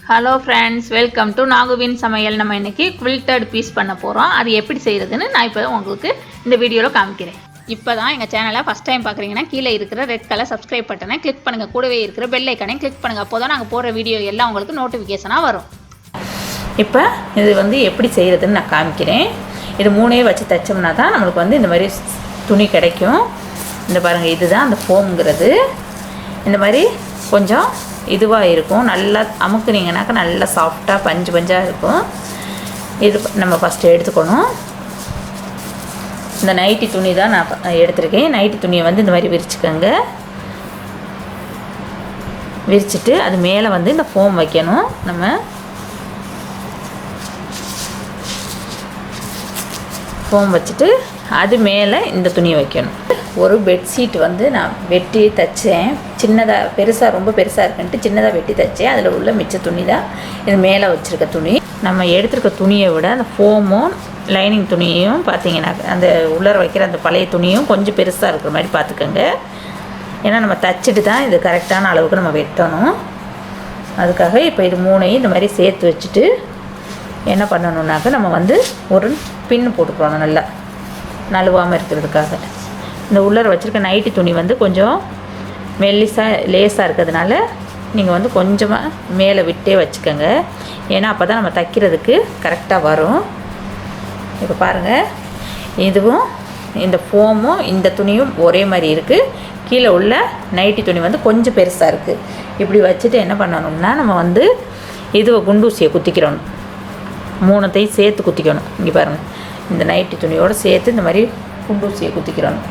Hello friends, welcome to நாகுவின் சமையல். நம்ம இன்றைக்கி குவில்டட் பீஸ் பண்ண போகிறோம். அது எப்படி செய்கிறதுன்னு நான் இப்போ உங்களுக்கு இந்த வீடியோவில் காமிக்கிறேன். இப்போ தான் எங்கள் சேனலை ஃபஸ்ட் டைம் பார்க்குறீங்கன்னா கீழே இருக்கிற ரெட் கலர் சப்ஸ்கிரைப் பட்டனை கிளிக் பண்ணுங்கள். கூடவே இருக்கிற பெல் ஐக்கனையும் கிளிக் பண்ணுங்கள். அப்போ தான் நாங்கள் போடுற வீடியோ எல்லாம் உங்களுக்கு நோட்டிஃபிகேஷனாக வரும். இப்போ இது எப்படி செய்கிறதுன்னு நான் காமிக்கிறேன். இது மூணையே வச்சு தைச்சோம்னா தான் நம்மளுக்கு இந்த மாதிரி துணி கிடைக்கும். இந்த பாருங்கள், இதுதான் அந்த ஃபோம்ங்கிறது. இந்த மாதிரி கொஞ்சம் இதுவாக இருக்கும். நல்லா அமுக்குனீங்கன்னாக்கா நல்லா சாஃப்டாக பஞ்சாக இருக்கும். இது நம்ம ஃபஸ்ட்டு எடுத்துக்கணும். இந்த நைட்டி துணி தான் நான் எடுத்திருக்கேன். நைட்டி துணியை இந்த மாதிரி விரிச்சுக்கோங்க. விரிச்சிட்டு அது மேலே இந்த ஃபோம் வைக்கணும். நம்ம ஃபோம் வச்சுட்டு அது மேலே இந்த துணியை வைக்கணும். ஒரு பெட்ஷீட் நான் வெட்டி தைச்சேன். சின்னதாக பெருசாக ரொம்ப பெருசாக இருக்குன்ட்டு சின்னதாக வெட்டி தைச்சேன். அதில் உள்ள மிச்ச துணி தான் இது மேலே வச்சுருக்க துணி. நம்ம எடுத்துருக்க துணியை விட அந்த ஃபோமும் லைனிங் துணியும் பார்த்தீங்கன்னா அந்த உள்ளர வைக்கிற அந்த பழைய துணியும் கொஞ்சம் பெருசாக இருக்கிற மாதிரி பார்த்துக்கோங்க. ஏன்னா நம்ம தைச்சிட்டு தான் இது கரெக்டான அளவுக்கு நம்ம வெட்டணும். அதுக்காக இப்போ இது மூணையும் இந்த மாதிரி சேர்த்து வச்சுட்டு என்ன பண்ணணுன்னாக்க நம்ம ஒரு பின்னு போட்டுக்கணும். நல்லா நழுவாமல் இருக்கிறதுக்காக. இந்த உள்ளர வச்சுருக்க நைட்டி துணி கொஞ்சம் மெல்லிசாக லேஸாக இருக்கிறதுனால நீங்கள் கொஞ்சமாக மேலே விட்டே வச்சுக்கோங்க. ஏன்னா அப்போ தான் நம்ம தைக்கிறதுக்கு கரெக்டாக வரும். இப்போ பாருங்கள், இதுவும் இந்த ஃபோமும் இந்த துணியும் ஒரே மாதிரி இருக்குது. கீழே உள்ள நைட்டி துணி கொஞ்சம் பெருசாக இருக்குது. இப்படி வச்சுட்டு என்ன பண்ணணும்னா நம்ம இதுவை குண்டூசியை குத்திக்கிறணும். மூணுத்தையும் சேர்த்து குத்திக்கணும். இங்கே பாருங்கள், இந்த நைட்டி துணியோடு சேர்த்து இந்த மாதிரி குண்டூசியை குத்திக்கிறணும்.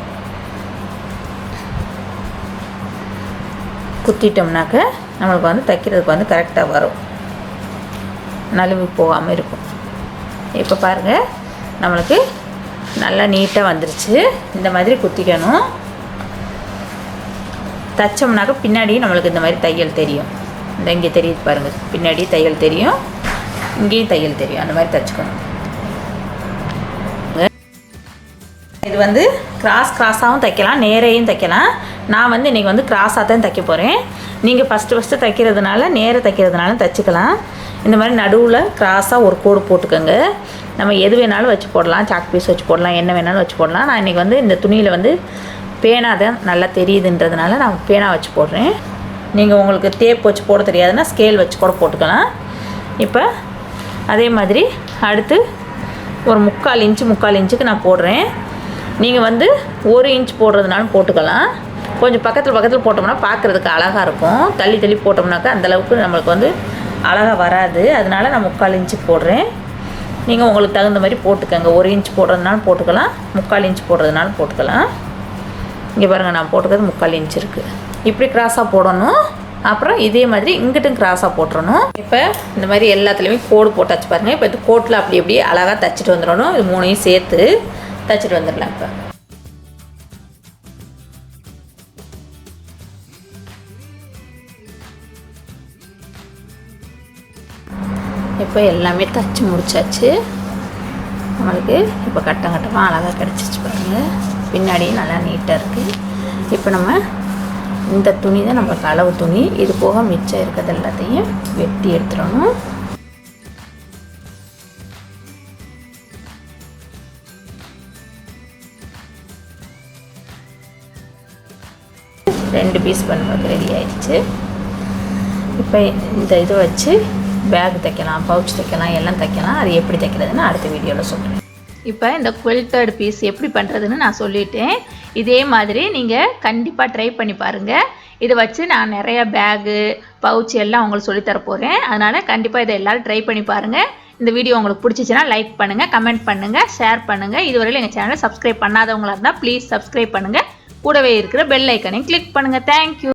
குத்திட்டோம்னாக்க நம்மளுக்கு தைக்கிறதுக்கு கரெக்டாக வரும். நழுவி போகாமல் இருக்கும். இப்போ பாருங்கள், நம்மளுக்கு நல்லா நீட்டாக வந்துருச்சு. இந்த மாதிரி குத்திக்கணும். தைச்சோம்னாக்க பின்னாடி நம்மளுக்கு இந்த மாதிரி தையல் தெரியும். இந்த இங்கே தெரியுது பாருங்கள், பின்னாடி தையல் தெரியும், இங்கேயும் தையல் தெரியும். அந்த மாதிரி தைச்சிக்கணும். இது கிராஸாகவும் தைக்கலாம், நேரையும் தைக்கலாம். நான் இன்றைக்கி கிராஸாக தான் தைக்க போகிறேன். நீங்கள் ஃபஸ்ட்டு தைக்கிறதுனால நேர தைக்கிறதுனால தைச்சிக்கலாம். இந்த மாதிரி நடுவில் கிராஸாக ஒரு கோடு போட்டுக்கோங்க. நம்ம எது வேணாலும் வச்சு போடலாம். சாக் பீஸ் வச்சு போடலாம், என்ன வேணாலும் வச்சு போடலாம். நான் இன்றைக்கி இந்த துணியில் பேனா தான் நல்லா தெரியுதுன்றதுனால நான் பேனா வச்சு போடுறேன். நீங்கள் உங்களுக்கு டேப் வச்சு போட தெரியாதுன்னா ஸ்கேல் வச்சு கூட போட்டுக்கலாம். இப்போ அதே மாதிரி அடுத்து ஒரு 3/4 இன்ச்சுக்கு நான் போடுறேன். நீங்கள் 1 இன்ச் போடுறதுனாலும் போட்டுக்கலாம். கொஞ்சம் பக்கத்தில் போட்டோம்னா பார்க்குறதுக்கு அழகாக இருக்கும். தள்ளி போட்டோம்னாக்கா அந்தளவுக்கு நம்மளுக்கு அழகாக வராது. அதனால் நான் 3/4 இன்ச்சு போடுறேன். நீங்கள் உங்களுக்கு தகுந்த மாதிரி போட்டுக்கோங்க. 1 இன்ச் போடுறதுனாலும் போட்டுக்கலாம், 3/4 இன்ச் போடுறதுனாலும் போட்டுக்கலாம். இங்கே பாருங்கள், நான் போட்டுக்கிறது 3/4 இன்ச் இருக்குது. இப்படி கிராஸாக போடணும். அப்புறம் இதே மாதிரி இங்கிட்டும் கிராஸாக போட்டுறணும். இப்போ இந்த மாதிரி எல்லாத்துலேயுமே கோடு போட்டாச்சு பாருங்கள். இப்போ இந்த கோட்டில் அப்படி அழகாக தைச்சிட்டு வந்துடணும். இது மூணையும் சேர்த்து தைச்சிட்டு வந்துடலாம். இப்போ எல்லாமே தைச்சி முடிச்சாச்சு. நம்மளுக்கு இப்போ கட்டமாக அழகாக கிடச்சிச்சு பாருங்கள். பின்னாடியும் நல்லா நீட்டாக இருக்குது. இப்போ நம்ம இந்த துணி தான் நம்மளுக்கு அளவு துணி. இது போக மிச்சம் இருக்கிறது எல்லாத்தையும் வெட்டி எடுத்துடணும். ரெண்டு பீஸ் பண்ணுறது ரெடி ஆயிடுச்சு. இப்போ இந்த இது வச்சு பேக் தைக்கலாம், பவுச் தைக்கலாம், எல்லாம் தைக்கலாம். அது எப்படி தைக்கிறதுன்னு அடுத்த வீடியோவில் சொல்கிறேன். இப்போ இந்த குவில்டட் பீஸ் எப்படி பண்ணுறதுன்னு நான் சொல்லிட்டேன். இதே மாதிரி நீங்கள் கண்டிப்பாக ட்ரை பண்ணி பாருங்கள். இதை வச்சு நான் நிறைய பேகு, பவுச் எல்லாம் உங்களுக்கு சொல்லித்தர போகிறேன். அதனால் கண்டிப்பாக இதை எல்லோரும் ட்ரை பண்ணி பாருங்கள். இந்த வீடியோ உங்களுக்கு பிடிச்சிச்சின்னா லைக் பண்ணுங்கள், கமெண்ட் பண்ணுங்கள், ஷேர் பண்ணுங்கள். இதுவரையில் எங்கள் சேனலை சப்ஸ்கிரைப் பண்ணாதவங்களாக இருந்தால் ப்ளீஸ் சப்ஸ்கிரைப் பண்ணுங்கள். கூடவே இருக்கிற பெல் ஐக்கனையும் கிளிக் பண்ணுங்கள். தேங்க்யூ.